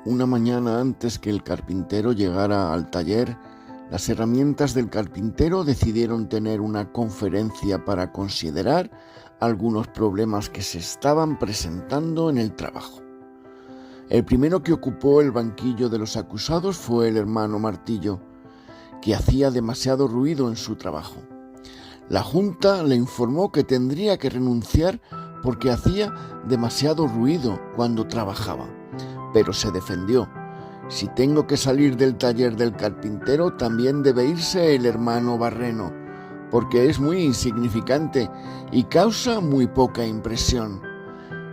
Una mañana antes que el carpintero llegara al taller, las herramientas del carpintero decidieron tener una conferencia para considerar algunos problemas que se estaban presentando en el trabajo. El primero que ocupó el banquillo de los acusados fue el hermano Martillo, que hacía demasiado ruido en su trabajo. La junta le informó que tendría que renunciar porque hacía demasiado ruido cuando trabajaba, pero se defendió. Si tengo que salir del taller del carpintero, también debe irse el hermano Barreno, porque es muy insignificante y causa muy poca impresión.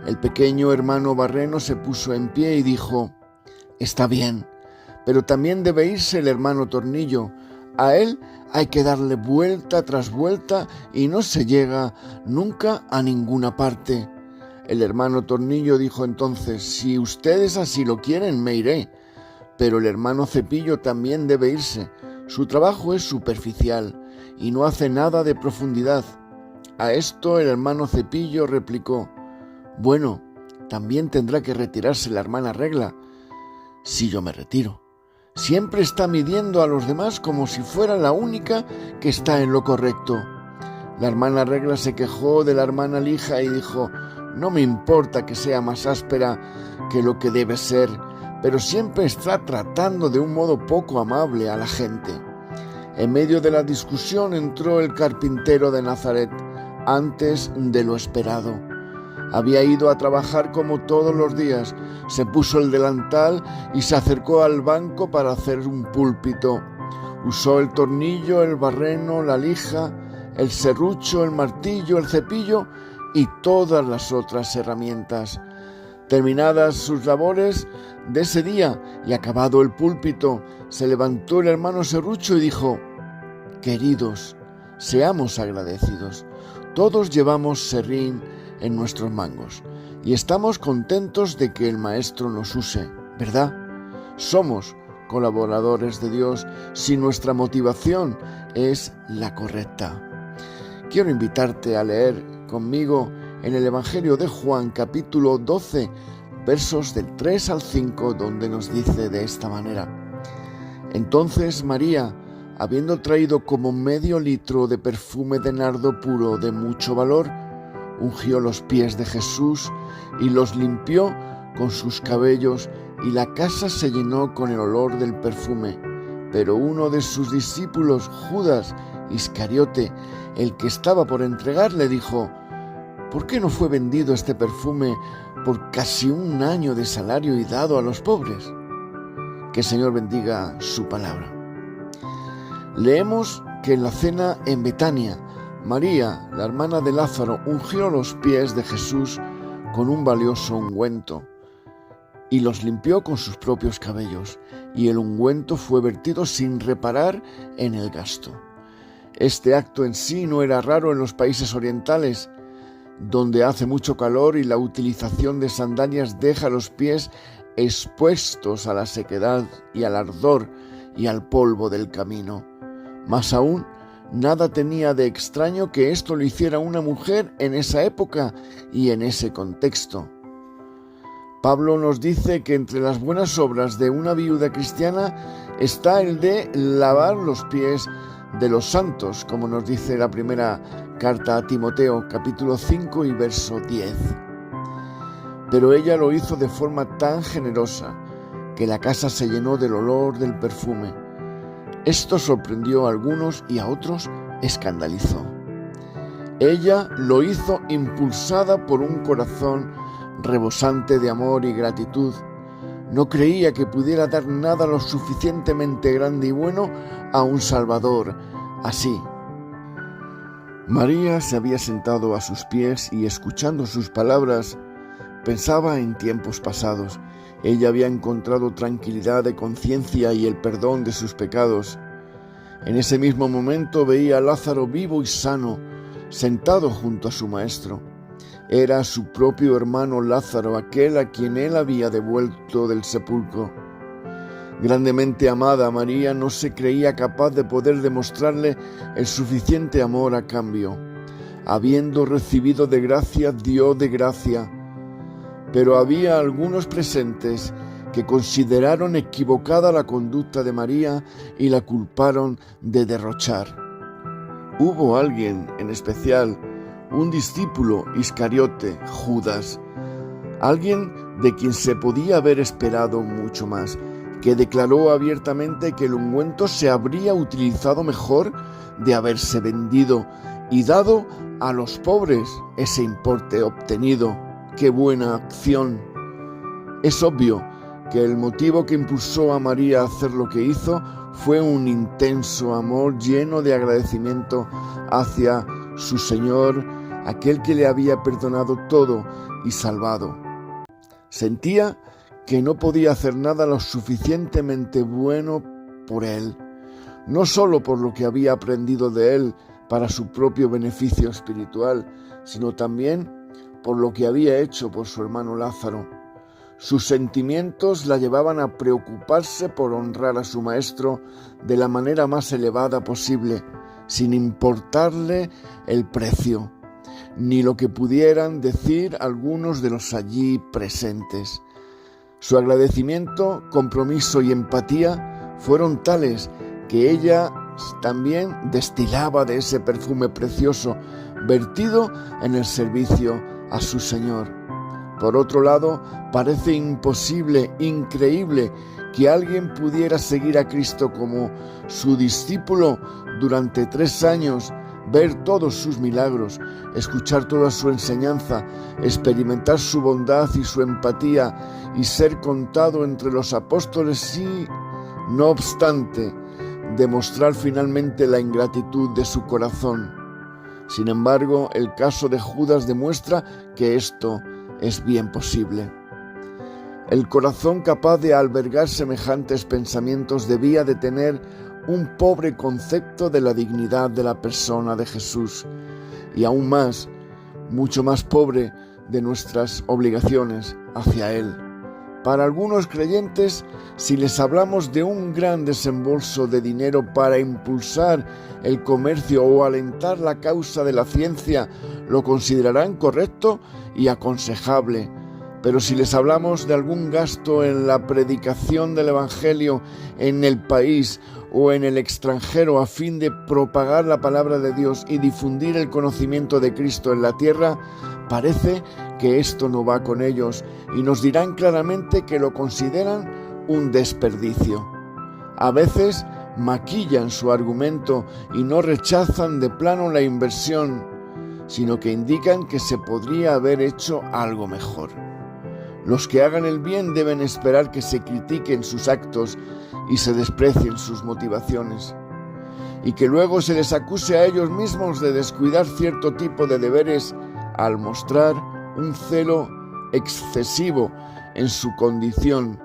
El pequeño hermano Barreno se puso en pie y dijo: «Está bien, pero también debe irse el hermano Tornillo. A él hay que darle vuelta tras vuelta y no se llega nunca a ninguna parte». El hermano Tornillo dijo entonces: «Si ustedes así lo quieren, me iré». Pero el hermano Cepillo también debe irse. Su trabajo es superficial y no hace nada de profundidad. A esto el hermano Cepillo replicó: «Bueno, también tendrá que retirarse la hermana Regla, si yo me retiro. Siempre está midiendo a los demás como si fuera la única que está en lo correcto». La hermana Regla se quejó de la hermana Lija y dijo: «No me importa que sea más áspera que lo que debe ser, pero siempre está tratando de un modo poco amable a la gente». En medio de la discusión entró el carpintero de Nazaret, antes de lo esperado. Había ido a trabajar como todos los días, se puso el delantal y se acercó al banco para hacer un púlpito. Usó el tornillo, el barreno, la lija, el serrucho, el martillo, el cepillo y todas las otras herramientas. Terminadas sus labores de ese día y acabado el púlpito, se levantó el hermano Serrucho y dijo: «Queridos, seamos agradecidos. Todos llevamos serrín en nuestros mangos y estamos contentos de que el Maestro nos use, ¿verdad? Somos colaboradores de Dios si nuestra motivación es la correcta». Quiero invitarte a leer conmigo en el Evangelio de Juan, capítulo 12, versos del 3 al 5, donde nos dice de esta manera: «Entonces María, habiendo traído como medio litro de perfume de nardo puro de mucho valor, ungió los pies de Jesús y los limpió con sus cabellos, y la casa se llenó con el olor del perfume. Pero uno de sus discípulos, Judas Iscariote, el que estaba por entregar, le dijo: ¿Por qué no fue vendido este perfume por casi 1 año de salario y dado a los pobres?». Que el Señor bendiga su palabra. Leemos que en la cena en Betania, María, la hermana de Lázaro, ungió los pies de Jesús con un valioso ungüento y los limpió con sus propios cabellos, y el ungüento fue vertido sin reparar en el gasto. Este acto en sí no era raro en los países orientales, donde hace mucho calor y la utilización de sandalias deja los pies expuestos a la sequedad y al ardor y al polvo del camino. Más aún, nada tenía de extraño que esto lo hiciera una mujer en esa época y en ese contexto. Pablo nos dice que entre las buenas obras de una viuda cristiana está el de lavar los pies de los santos, como nos dice la primera carta a Timoteo, capítulo 5 y verso 10. Pero ella lo hizo de forma tan generosa que la casa se llenó del olor del perfume. Esto sorprendió a algunos y a otros escandalizó. Ella lo hizo impulsada por un corazón rebosante de amor y gratitud. No creía que pudiera dar nada lo suficientemente grande y bueno a un Salvador así. María se había sentado a sus pies y, escuchando sus palabras, pensaba en tiempos pasados. Ella había encontrado tranquilidad de conciencia y el perdón de sus pecados. En ese mismo momento veía a Lázaro vivo y sano, sentado junto a su maestro. Era su propio hermano Lázaro, aquel a quien él había devuelto del sepulcro. Grandemente amada, María no se creía capaz de poder demostrarle el suficiente amor a cambio. Habiendo recibido de gracia, dio de gracia. Pero había algunos presentes que consideraron equivocada la conducta de María y la culparon de derrochar. Hubo alguien en especial, un discípulo, Iscariote, Judas, alguien de quien se podía haber esperado mucho más, que declaró abiertamente que el ungüento se habría utilizado mejor de haberse vendido y dado a los pobres ese importe obtenido. ¡Qué buena acción! Es obvio que el motivo que impulsó a María a hacer lo que hizo fue un intenso amor lleno de agradecimiento hacia su Señor, aquel que le había perdonado todo y salvado. Sentía que no podía hacer nada lo suficientemente bueno por él, no solo por lo que había aprendido de él para su propio beneficio espiritual, sino también por lo que había hecho por su hermano Lázaro. Sus sentimientos la llevaban a preocuparse por honrar a su maestro de la manera más elevada posible, sin importarle el precio, ni lo que pudieran decir algunos de los allí presentes. Su agradecimiento, compromiso y empatía fueron tales que ella también destilaba de ese perfume precioso vertido en el servicio a su Señor. Por otro lado, parece imposible, increíble, que alguien pudiera seguir a Cristo como su discípulo durante 3 años, ver todos sus milagros, escuchar toda su enseñanza, experimentar su bondad y su empatía y ser contado entre los apóstoles y, no obstante, demostrar finalmente la ingratitud de su corazón. Sin embargo, el caso de Judas demuestra que esto es bien posible. El corazón capaz de albergar semejantes pensamientos debía de tener un pobre concepto de la dignidad de la persona de Jesús y aún más, mucho más pobre de nuestras obligaciones hacia Él. Para algunos creyentes, si les hablamos de un gran desembolso de dinero para impulsar el comercio o alentar la causa de la ciencia, lo considerarán correcto y aconsejable. Pero si les hablamos de algún gasto en la predicación del Evangelio en el país o en el extranjero a fin de propagar la palabra de Dios y difundir el conocimiento de Cristo en la tierra, parece que esto no va con ellos y nos dirán claramente que lo consideran un desperdicio. A veces maquillan su argumento y no rechazan de plano la inversión, sino que indican que se podría haber hecho algo mejor. Los que hagan el bien deben esperar que se critiquen sus actos y se desprecien sus motivaciones, y que luego se les acuse a ellos mismos de descuidar cierto tipo de deberes al mostrar un celo excesivo en su condición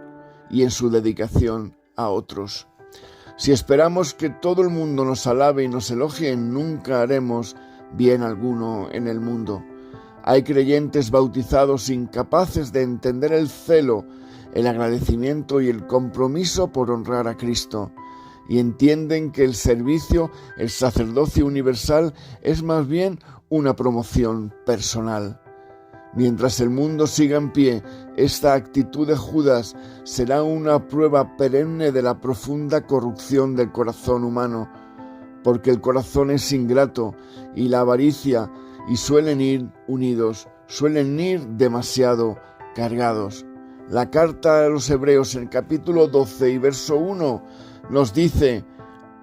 y en su dedicación a otros. Si esperamos que todo el mundo nos alabe y nos elogie, nunca haremos bien alguno en el mundo. Hay creyentes bautizados incapaces de entender el celo, el agradecimiento y el compromiso por honrar a Cristo, y entienden que el servicio, el sacerdocio universal, es más bien una promoción personal. Mientras el mundo siga en pie, esta actitud de Judas será una prueba perenne de la profunda corrupción del corazón humano, porque el corazón es ingrato y la avaricia y suelen ir unidos, suelen ir demasiado cargados. La carta a los Hebreos en capítulo 12 y verso 1 nos dice: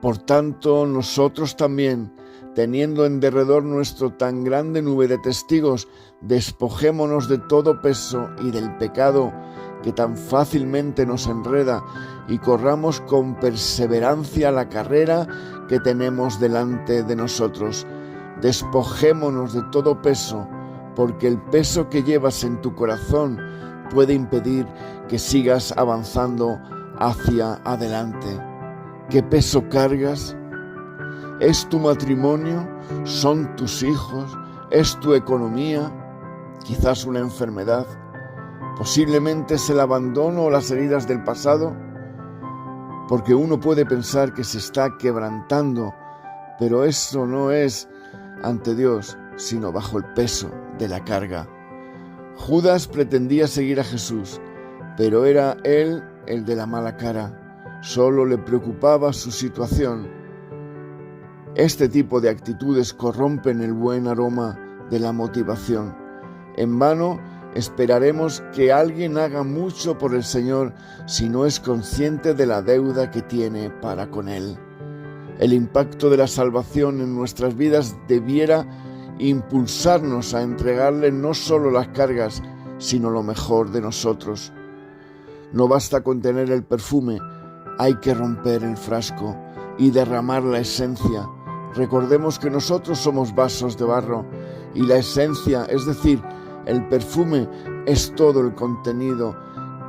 por tanto nosotros también, teniendo en derredor nuestro tan grande nube de testigos, despojémonos de todo peso y del pecado que tan fácilmente nos enreda y corramos con perseverancia la carrera que tenemos delante de nosotros. Despojémonos de todo peso, porque el peso que llevas en tu corazón puede impedir que sigas avanzando hacia adelante. ¿Qué peso cargas? ¿Es tu matrimonio? ¿Son tus hijos? ¿Es tu economía? ¿Quizás una enfermedad? ¿Posiblemente es el abandono o las heridas del pasado? Porque uno puede pensar que se está quebrantando, pero eso no es ante Dios, sino bajo el peso de la carga. Judas pretendía seguir a Jesús, pero era él el de la mala cara. Solo le preocupaba su situación. Este tipo de actitudes corrompen el buen aroma de la motivación. En vano esperaremos que alguien haga mucho por el Señor si no es consciente de la deuda que tiene para con Él. El impacto de la salvación en nuestras vidas debiera impulsarnos a entregarle no solo las cargas, sino lo mejor de nosotros. No basta con tener el perfume, hay que romper el frasco y derramar la esencia. Recordemos que nosotros somos vasos de barro y la esencia, es decir, el perfume, es todo el contenido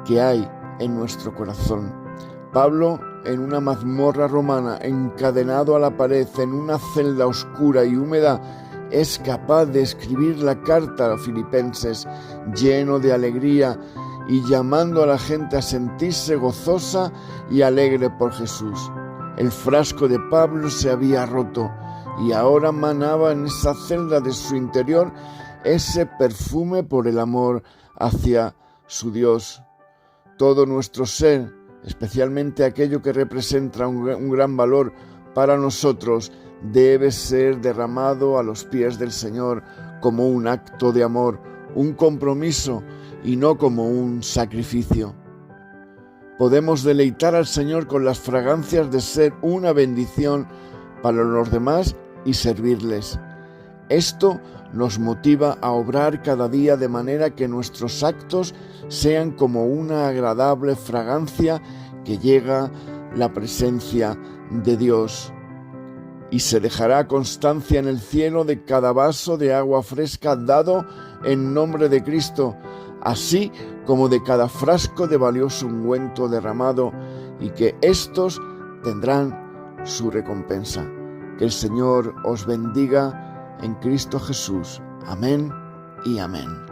que hay en nuestro corazón. Pablo, en una mazmorra romana, encadenado a la pared en una celda oscura y húmeda, es capaz de escribir la carta a los filipenses lleno de alegría y llamando a la gente a sentirse gozosa y alegre por Jesús. El frasco de Pablo se había roto y ahora manaba en esa celda de su interior ese perfume por el amor hacia su Dios. Todo nuestro ser, especialmente aquello que representa un gran valor para nosotros, debe ser derramado a los pies del Señor como un acto de amor, un compromiso y no como un sacrificio. Podemos deleitar al Señor con las fragancias de ser una bendición para los demás y servirles. Esto nos motiva a obrar cada día de manera que nuestros actos sean como una agradable fragancia que llega la presencia de Dios. Y se dejará constancia en el cielo de cada vaso de agua fresca dado en nombre de Cristo, así como de cada frasco de valioso ungüento derramado, y que éstos tendrán su recompensa. Que el Señor os bendiga en Cristo Jesús. Amén y amén.